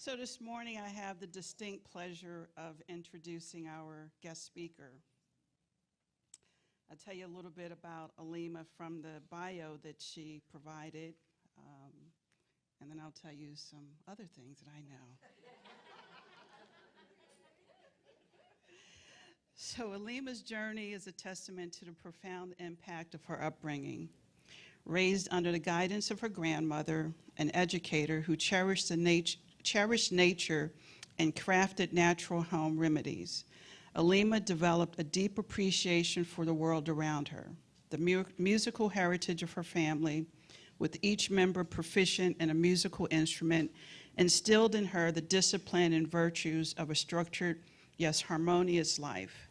So this morning I have the distinct pleasure of introducing our guest speaker. I'll tell you a little bit about Aliyma from the bio that she provided, and then I'll tell you some other things that I know. So Aliyma's journey is a testament to the profound impact of her upbringing. Raised under the guidance of her grandmother, an educator who cherished nature and crafted natural home remedies, Aliyma developed a deep appreciation for the world around her, the musical heritage of her family, with each member proficient in a musical instrument, instilled in her the discipline and virtues of a structured, yes, harmonious life.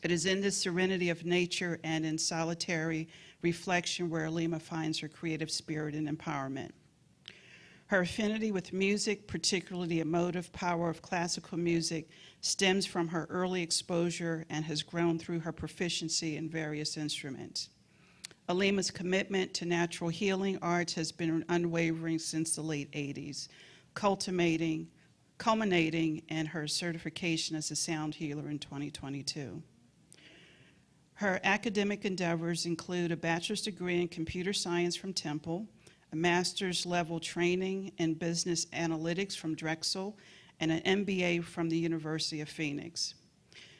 It is in this serenity of nature and in solitary reflection where Aliyma finds her creative spirit and empowerment. Her affinity with music, particularly the emotive power of classical music, stems from her early exposure and has grown through her proficiency in various instruments. Aliyma's commitment to natural healing arts has been unwavering since the late 80s, culminating in her certification as a sound healer in 2022. Her academic endeavors include a bachelor's degree in computer science from Temple, a master's level training in business analytics from Drexel, and an MBA from the University of Phoenix.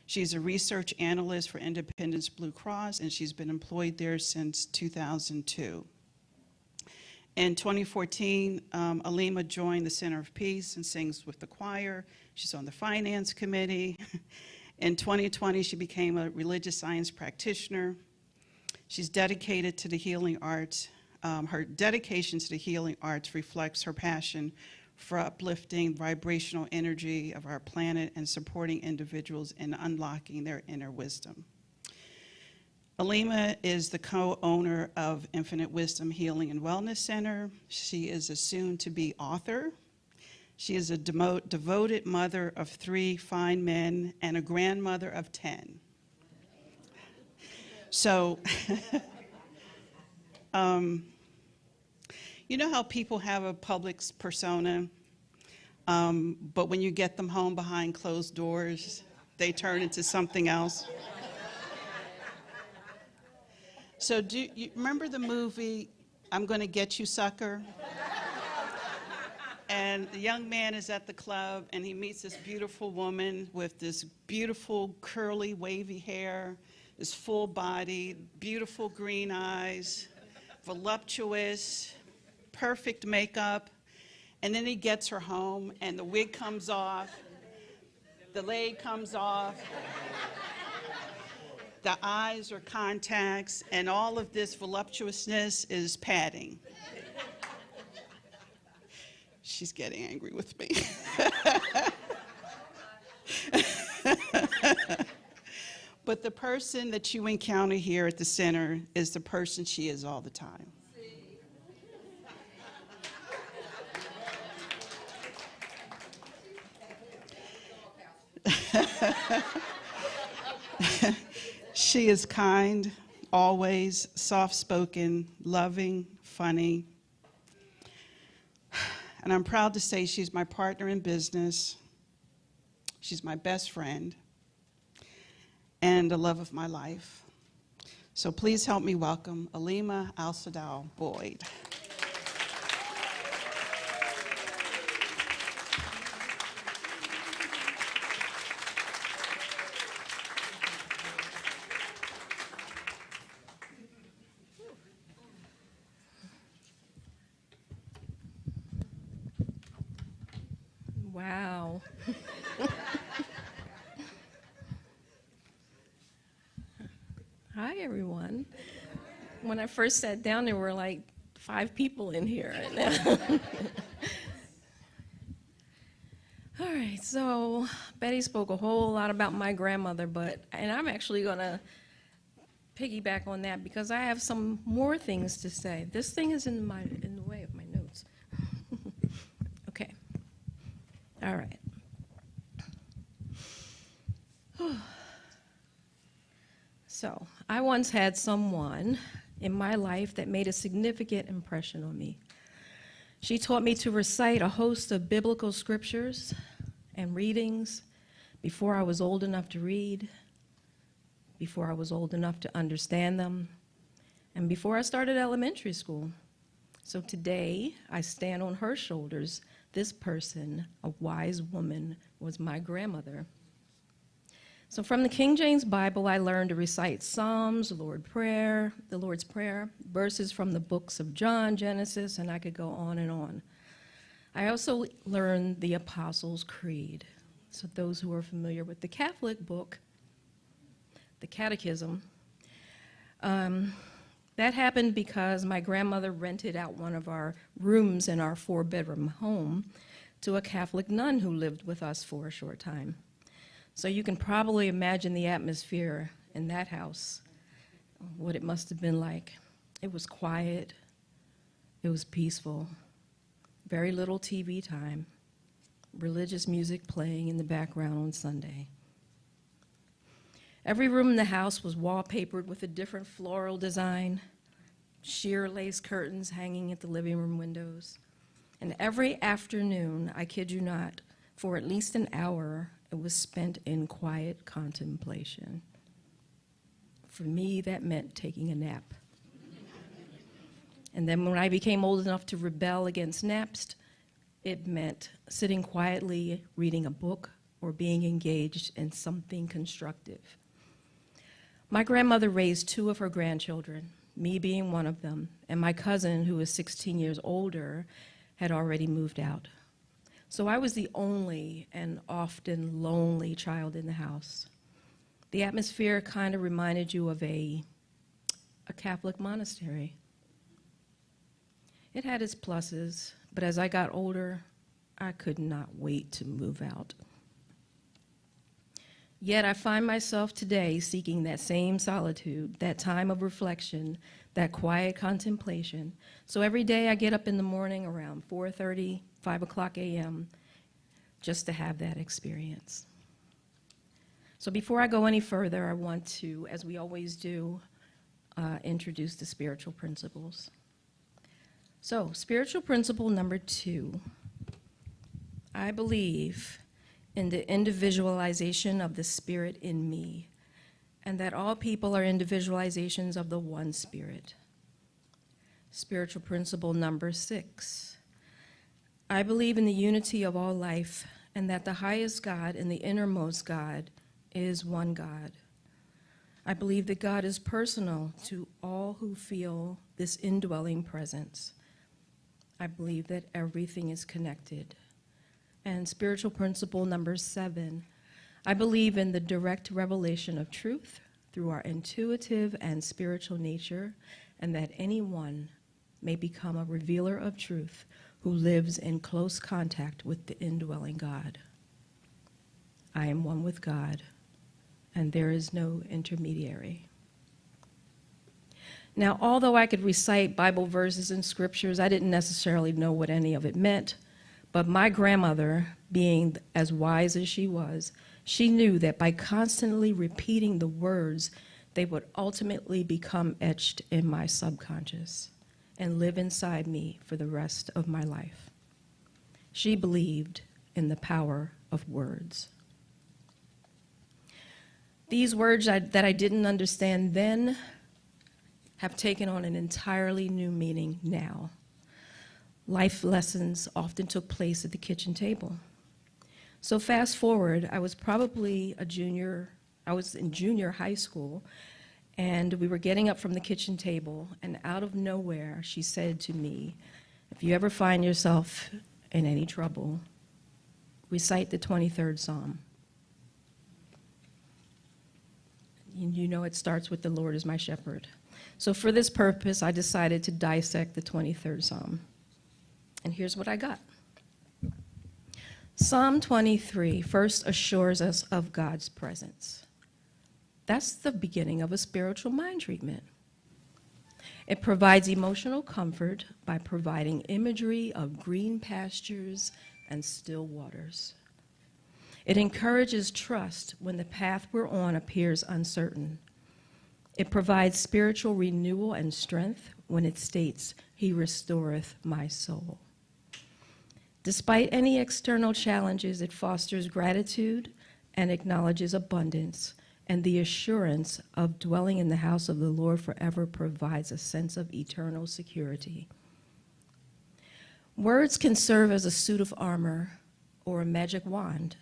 She's a research analyst for Independence Blue Cross, and she's been employed there since 2002. In 2014, Aliyma joined the Center of Peace and sings with the choir. She's on the finance committee. In 2020, she became a religious science practitioner. She's dedicated to the healing arts. Her dedication to the healing arts reflects her passion for uplifting vibrational energy of our planet and supporting individuals in unlocking their inner wisdom. Aliyma is the co-owner of Infinite Wisdom Healing and Wellness Center. She is a soon-to-be author. She is a devoted mother of 3 fine men and a grandmother of 10. So, you know how people have a public persona, but when you get them home behind closed doors, they turn into something else? So do you remember the movie, I'm Gonna Get You, Sucker? And the young man is at the club, and he meets this beautiful woman with this beautiful, curly, wavy hair, this full body, beautiful green eyes, voluptuous, perfect makeup. And then he gets her home, and the wig comes off, the leg comes off, the eyes are contacts, and all of this voluptuousness is padding. She's getting angry with me. But the person that you encounter here at the center is the person she is all the time. She is kind, always soft-spoken, loving, funny. And I'm proud to say she's my partner in business. She's my best friend and the love of my life. So please help me welcome Aliyma Al-Sadal Boyd. Wow. Hi, everyone. When I first sat down, there were like 5 people in here. All right, so Betty spoke a whole lot about my grandmother, and I'm actually going to piggyback on that because I have some more things to say. This thing is in the way of my notes. Okay. All right. So, I once had someone in my life that made a significant impression on me. She taught me to recite a host of biblical scriptures and readings before I was old enough to read, before I was old enough to understand them, and before I started elementary school. So today, I stand on her shoulders. This person, a wise woman, was my grandmother. So from the King James Bible, I learned to recite Psalms, the Lord's Prayer, verses from the books of John, Genesis, and I could go on and on. I also learned the Apostles' Creed. So those who are familiar with the Catholic book, the Catechism, that happened because my grandmother rented out one of our rooms in our 4-bedroom home to a Catholic nun who lived with us for a short time. So you can probably imagine the atmosphere in that house, what it must have been like. It was quiet, it was peaceful, very little TV time, religious music playing in the background on Sunday. Every room in the house was wallpapered with a different floral design, sheer lace curtains hanging at the living room windows. And every afternoon, I kid you not, for at least an hour, it was spent in quiet contemplation. For me, that meant taking a nap. And then when I became old enough to rebel against naps, it meant sitting quietly, reading a book, or being engaged in something constructive. My grandmother raised 2 of her grandchildren, me being one of them, and my cousin, who was 16 years older, had already moved out. So I was the only and often lonely child in the house. The atmosphere kind of reminded you of a Catholic monastery. It had its pluses, but as I got older, I could not wait to move out. Yet I find myself today seeking that same solitude, that time of reflection, that quiet contemplation. So every day I get up in the morning around 4:30, 5 o'clock a.m., just to have that experience. So before I go any further, I want to, as we always do, introduce the spiritual principles. So spiritual principle number 2, I believe in the individualization of the Spirit in me, and that all people are individualizations of the one Spirit. Spiritual principle number 6, I believe in the unity of all life, and that the highest God and the innermost God is one God. I believe that God is personal to all who feel this indwelling presence. I believe that everything is connected. And spiritual principle number 7, I believe in the direct revelation of truth through our intuitive and spiritual nature, and that anyone may become a revealer of truth who lives in close contact with the indwelling God. I am one with God, and there is no intermediary. Now, although I could recite Bible verses and scriptures, I didn't necessarily know what any of it meant. But my grandmother, being as wise as she was, she knew that by constantly repeating the words, they would ultimately become etched in my subconscious and live inside me for the rest of my life. She believed in the power of words. These words that I didn't understand then have taken on an entirely new meaning now. Life lessons often took place at the kitchen table. So fast forward, I was probably in junior high school, and we were getting up from the kitchen table, and out of nowhere, she said to me, if you ever find yourself in any trouble, recite the 23rd Psalm. You know it starts with the Lord is my shepherd. So for this purpose, I decided to dissect the 23rd Psalm. And here's what I got. Psalm 23 first assures us of God's presence. That's the beginning of a spiritual mind treatment. It provides emotional comfort by providing imagery of green pastures and still waters. It encourages trust when the path we're on appears uncertain. It provides spiritual renewal and strength when it states, He restoreth my soul. Despite any external challenges, it fosters gratitude and acknowledges abundance, and the assurance of dwelling in the house of the Lord forever provides a sense of eternal security. Words can serve as a suit of armor or a magic wand,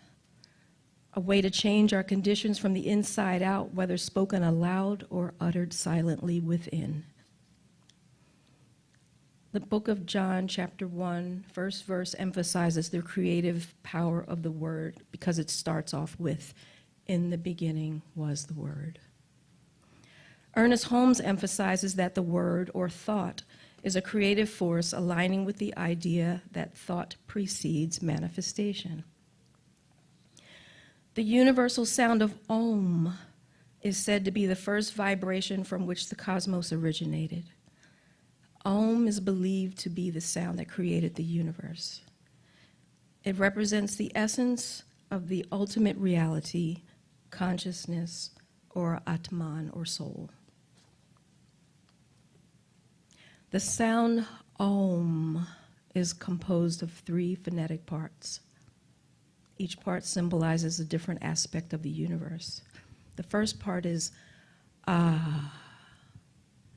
a way to change our conditions from the inside out, whether spoken aloud or uttered silently within. The book of John, chapter 1, first verse emphasizes the creative power of the word because it starts off with, "In the beginning was the Word." Ernest Holmes emphasizes that the word or thought is a creative force aligning with the idea that thought precedes manifestation. The universal sound of Om is said to be the first vibration from which the cosmos originated. Om is believed to be the sound that created the universe. It represents the essence of the ultimate reality, consciousness, or Atman, or soul. The sound Om is composed of 3 phonetic parts. Each part symbolizes a different aspect of the universe. The first part is Ah.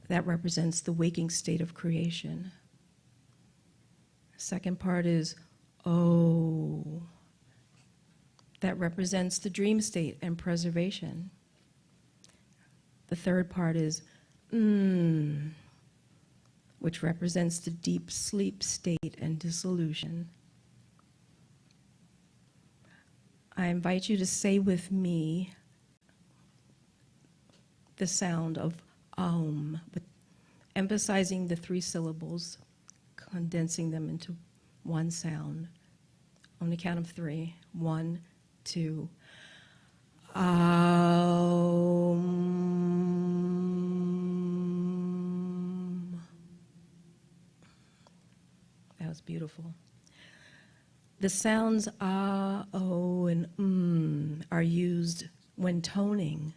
That represents the waking state of creation. Second part is O. That represents the dream state and preservation. The third part is which represents the deep sleep state and dissolution. I invite you to say with me the sound of Om, but emphasizing the 3 syllables, condensing them into one sound. On the count of 3. 1, 2. Om. That was beautiful. The sounds ah, o, and are used when toning.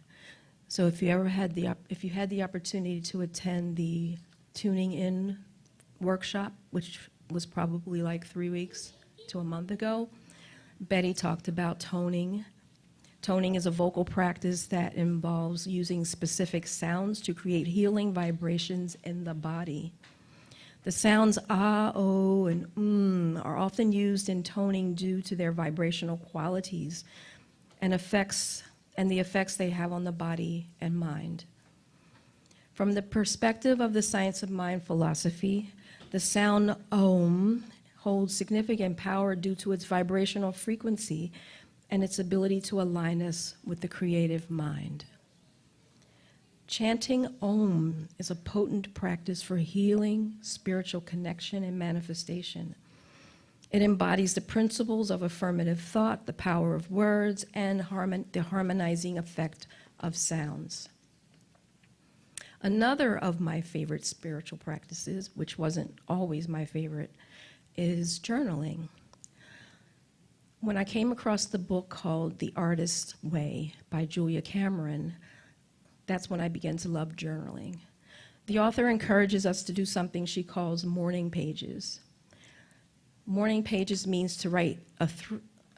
So if you had the opportunity to attend the tuning in workshop, which was probably like 3 weeks to a month ago, Betty talked about toning. Toning is a vocal practice that involves using specific sounds to create healing vibrations in the body. The sounds ah, o, and are often used in toning due to their vibrational qualities and the effects they have on the body and mind. From the perspective of the science of mind philosophy, the sound Om holds significant power due to its vibrational frequency and its ability to align us with the creative mind. Chanting Om is a potent practice for healing, spiritual connection, and manifestation. It embodies the principles of affirmative thought, the power of words, and the harmonizing effect of sounds. Another of my favorite spiritual practices, which wasn't always my favorite, is journaling. When I came across the book called The Artist's Way by Julia Cameron, that's when I began to love journaling. The author encourages us to do something she calls morning pages. Morning pages means to write a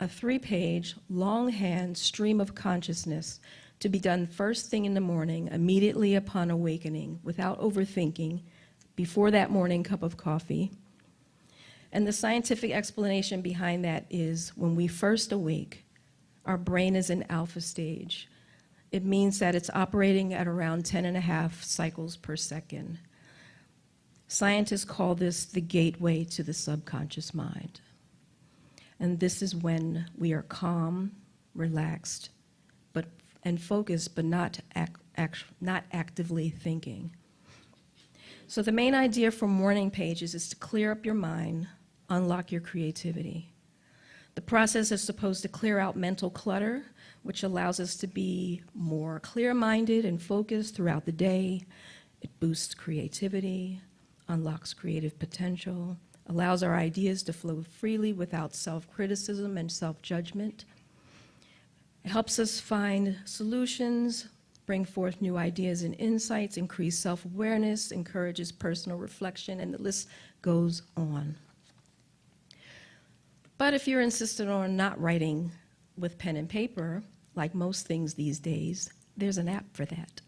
3-page, longhand stream of consciousness to be done first thing in the morning, immediately upon awakening, without overthinking, before that morning cup of coffee. And the scientific explanation behind that is when we first awake, our brain is in alpha stage. It means that it's operating at around 10.5 cycles per second. Scientists call this the gateway to the subconscious mind. And this is when we are calm, relaxed, and focused, but not actively thinking. So the main idea for morning pages is to clear up your mind, unlock your creativity. The process is supposed to clear out mental clutter, which allows us to be more clear-minded and focused throughout the day. It boosts creativity, unlocks creative potential, allows our ideas to flow freely without self-criticism and self-judgment. It helps us find solutions, bring forth new ideas and insights, increase self-awareness, encourages personal reflection, and the list goes on. But if you're insistent on not writing with pen and paper, like most things these days, there's an app for that.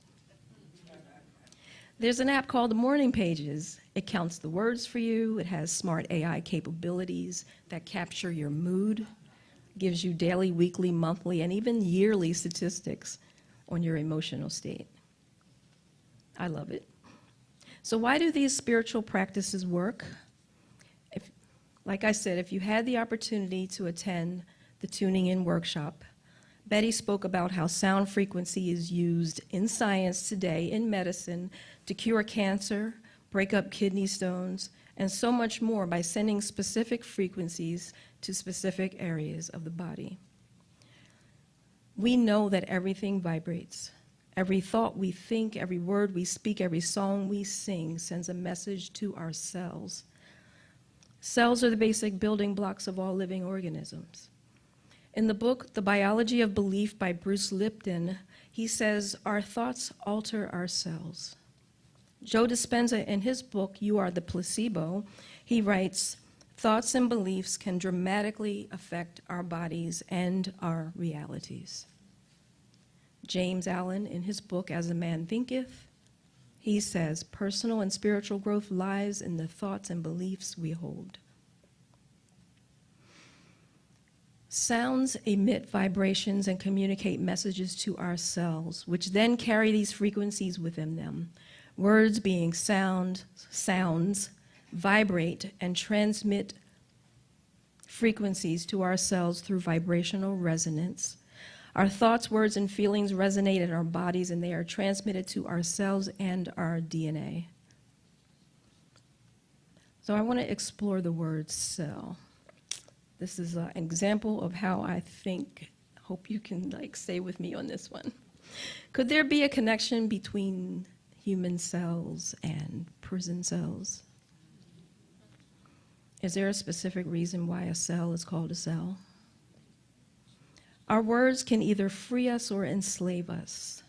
There's an app called the Morning Pages. It counts the words for you. It has smart AI capabilities that capture your mood, gives you daily, weekly, monthly, and even yearly statistics on your emotional state. I love it. So why do these spiritual practices work? Like I said, if you had the opportunity to attend the Tuning In workshop, Betty spoke about how sound frequency is used in science today, in medicine, to cure cancer, break up kidney stones, and so much more by sending specific frequencies to specific areas of the body. We know that everything vibrates. Every thought we think, every word we speak, every song we sing sends a message to our cells. Cells are the basic building blocks of all living organisms. In the book, The Biology of Belief by Bruce Lipton, he says, our thoughts alter our cells. Joe Dispenza, in his book, You Are the Placebo, he writes, thoughts and beliefs can dramatically affect our bodies and our realities. James Allen, in his book, As a Man Thinketh, he says, personal and spiritual growth lies in the thoughts and beliefs we hold. Sounds emit vibrations and communicate messages to our cells, which then carry these frequencies within them. Words, being sounds, vibrate and transmit frequencies to our cells through vibrational resonance. Our thoughts, words, and feelings resonate in our bodies, and they are transmitted to our cells and our DNA. So I want to explore the word cell. This is an example of how I think. Hope you can stay with me on this one. Could there be a connection between human cells and prison cells? Is there a specific reason why a cell is called a cell? Our words can either free us or enslave us.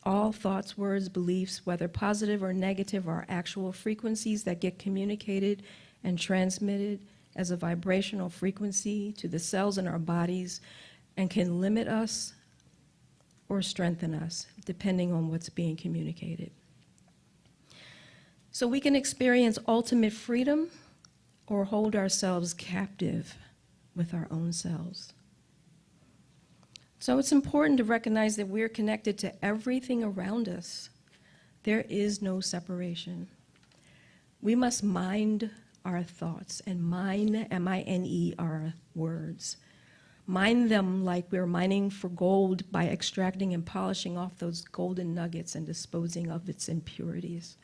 All thoughts, words, beliefs, whether positive or negative, are actual frequencies that get communicated and transmitted as a vibrational frequency to the cells in our bodies and can limit us or strengthen us, depending on what's being communicated. So we can experience ultimate freedom or hold ourselves captive with our own selves. So it's important to recognize that we're connected to everything around us. There is no separation. We must mind our thoughts, and mine, M-I-N-E, our words. Mine them like we're mining for gold by extracting and polishing off those golden nuggets and disposing of its impurities.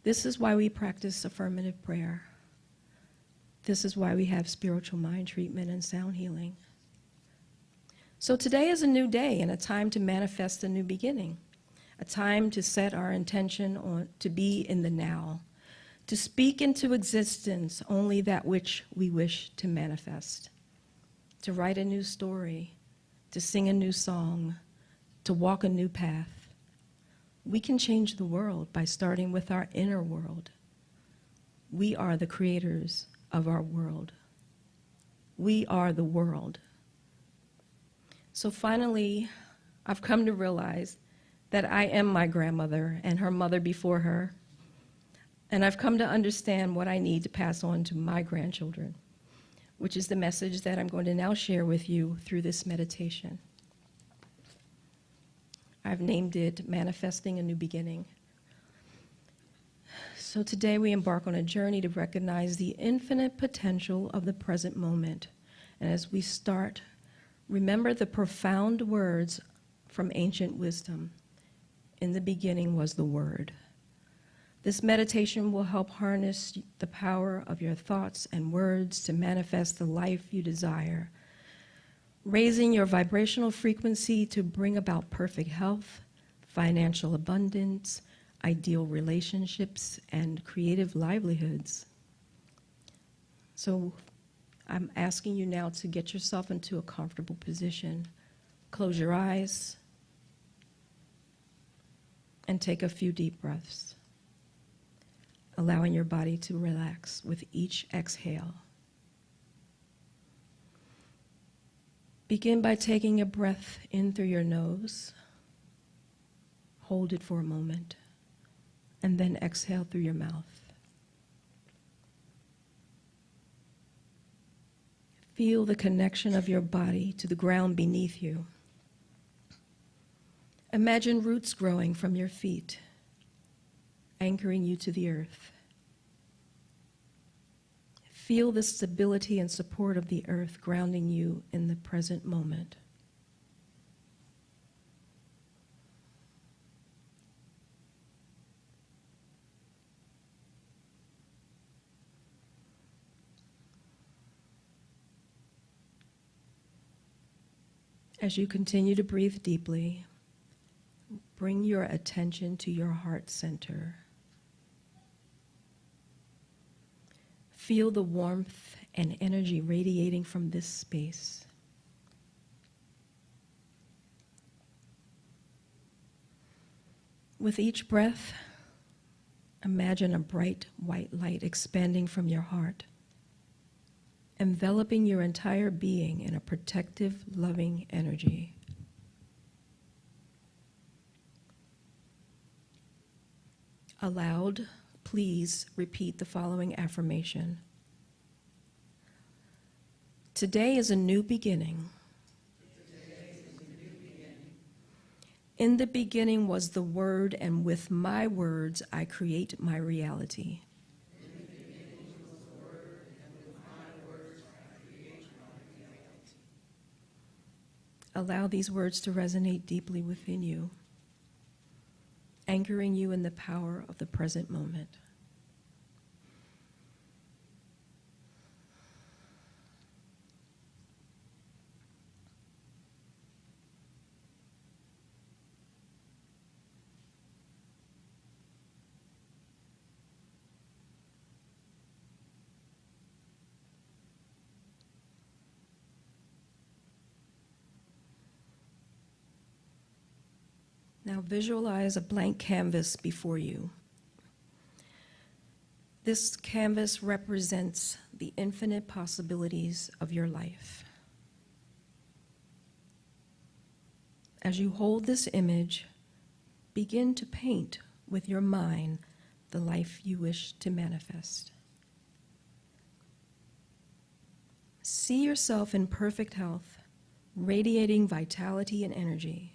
This is why we practice affirmative prayer. This is why we have spiritual mind treatment and sound healing. So today is a new day and a time to manifest a new beginning, a time to set our intention on to be in the now, to speak into existence only that which we wish to manifest, to write a new story, to sing a new song, to walk a new path. We can change the world by starting with our inner world. We are the creators of our world. We are the world. So finally, I've come to realize that I am my grandmother and her mother before her. And I've come to understand what I need to pass on to my grandchildren, which is the message that I'm going to now share with you through this meditation. I've named it Manifesting a New Beginning. So today we embark on a journey to recognize the infinite potential of the present moment. And as we start, remember the profound words from ancient wisdom. In the beginning was the Word. This meditation will help harness the power of your thoughts and words to manifest the life you desire, raising your vibrational frequency to bring about perfect health, financial abundance, ideal relationships, and creative livelihoods. So I'm asking you now to get yourself into a comfortable position. Close your eyes and take a few deep breaths, allowing your body to relax with each exhale. Begin by taking a breath in through your nose. Hold it for a moment, and then exhale through your mouth. Feel the connection of your body to the ground beneath you. Imagine roots growing from your feet, anchoring you to the earth. Feel the stability and support of the earth grounding you in the present moment. As you continue to breathe deeply, bring your attention to your heart center. Feel the warmth and energy radiating from this space. With each breath, imagine a bright white light expanding from your heart, enveloping your entire being in a protective, loving energy. Aloud, please repeat the following affirmation. Today is a new beginning. In the beginning was the Word, and with my words I create my reality. Allow these words to resonate deeply within you, anchoring you in the power of the present moment. Now visualize a blank canvas before you. This canvas represents the infinite possibilities of your life. As you hold this image, begin to paint with your mind the life you wish to manifest. See yourself in perfect health, radiating vitality and energy.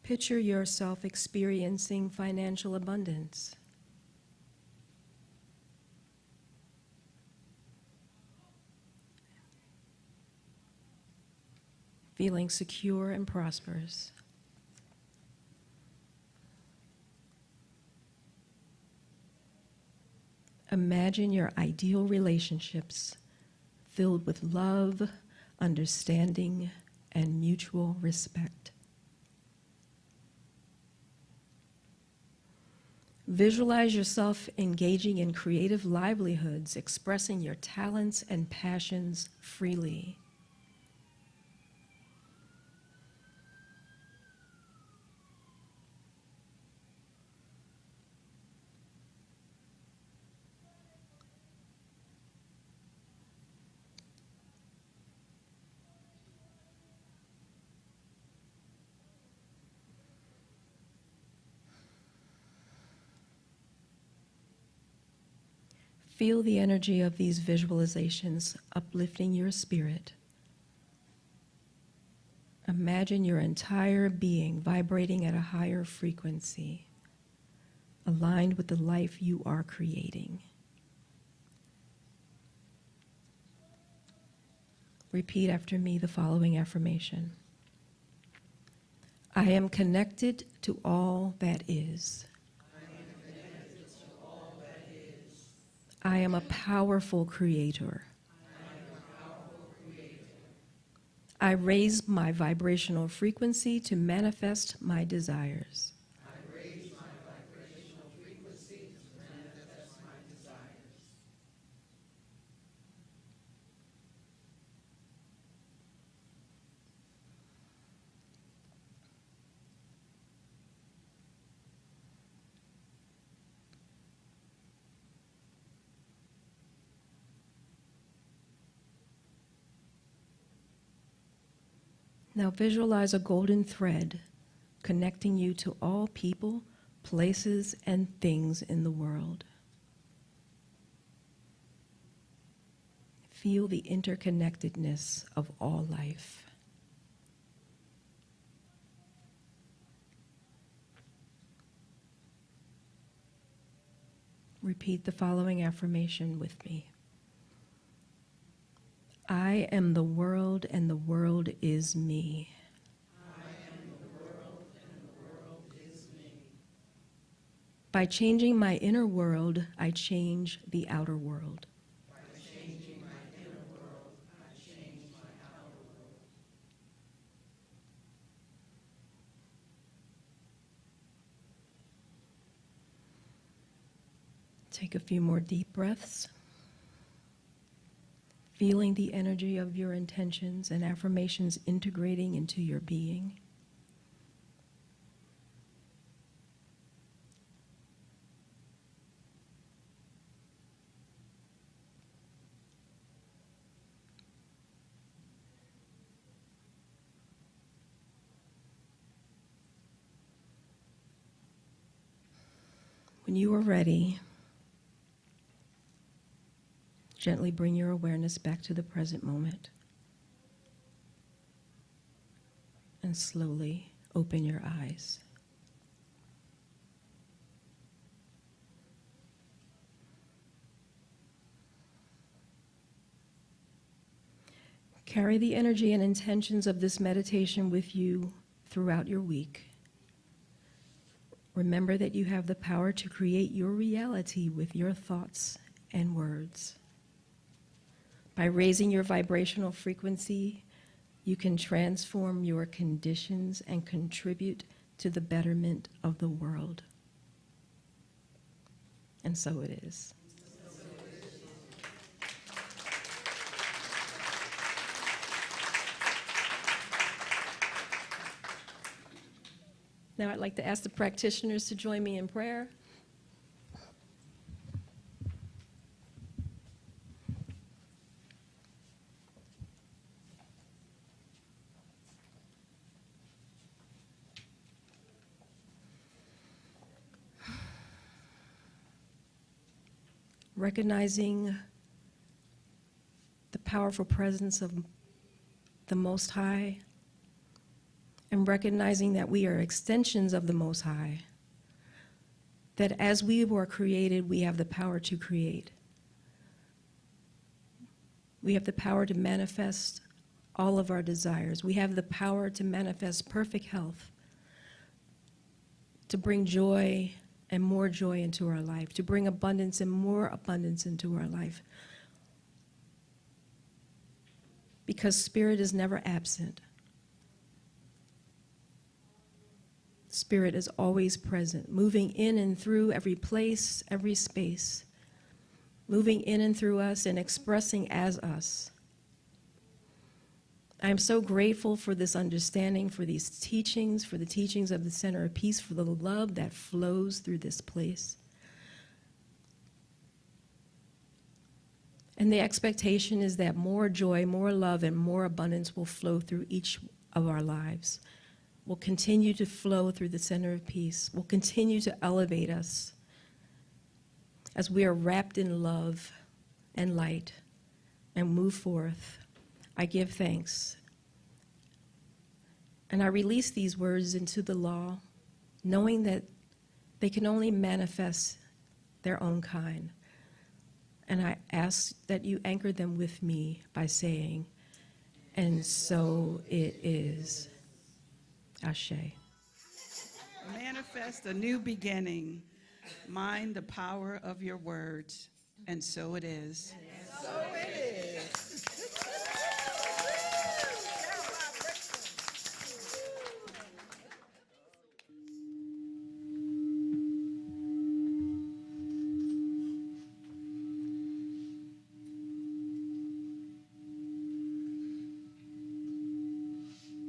Picture yourself experiencing financial abundance. Feeling secure and prosperous. Imagine your ideal relationships filled with love, understanding, and mutual respect. Visualize yourself engaging in creative livelihoods, expressing your talents and passions freely. Feel the energy of these visualizations uplifting your spirit. Imagine your entire being vibrating at a higher frequency, aligned with the life you are creating. Repeat after me the following affirmation. I am connected to all that is. I am a powerful creator. I raise my vibrational frequency to manifest my desires. Now visualize a golden thread connecting you to all people, places, and things in the world. Feel the interconnectedness of all life. Repeat the following affirmation with me. I am the world and the world is me. I am the world and the world is me. By changing my inner world, I change the outer world. By changing my inner world, I change my outer world. Take a few more deep breaths. Feeling the energy of your intentions and affirmations integrating into your being. When you are ready, gently bring your awareness back to the present moment and slowly open your eyes. Carry the energy and intentions of this meditation with you throughout your week. Remember that you have the power to create your reality with your thoughts and words. By raising your vibrational frequency, you can transform your conditions and contribute to the betterment of the world. And so it is. Now I'd like to ask the practitioners to join me in prayer. Recognizing the powerful presence of the Most High, and recognizing that we are extensions of the Most High, that as we were created, we have the power to create. We have the power to manifest all of our desires. We have the power to manifest perfect health, to bring joy and more joy into our life, to bring abundance and more abundance into our life. Because spirit is never absent. Spirit is always present, moving in and through every place, every space, moving in and through us and expressing as us. I am so grateful for this understanding, for these teachings, for the teachings of the Center of Peace, for the love that flows through this place. And the expectation is that more joy, more love, and more abundance will flow through each of our lives, will continue to flow through the Center of Peace, will continue to elevate us as we are wrapped in love and light and move forth. I give thanks. And I release these words into the law, knowing that they can only manifest their own kind. And I ask that you anchor them with me by saying, and so it is. Ashe. Manifest a new beginning. Mind the power of your words. And so it is. And so it is.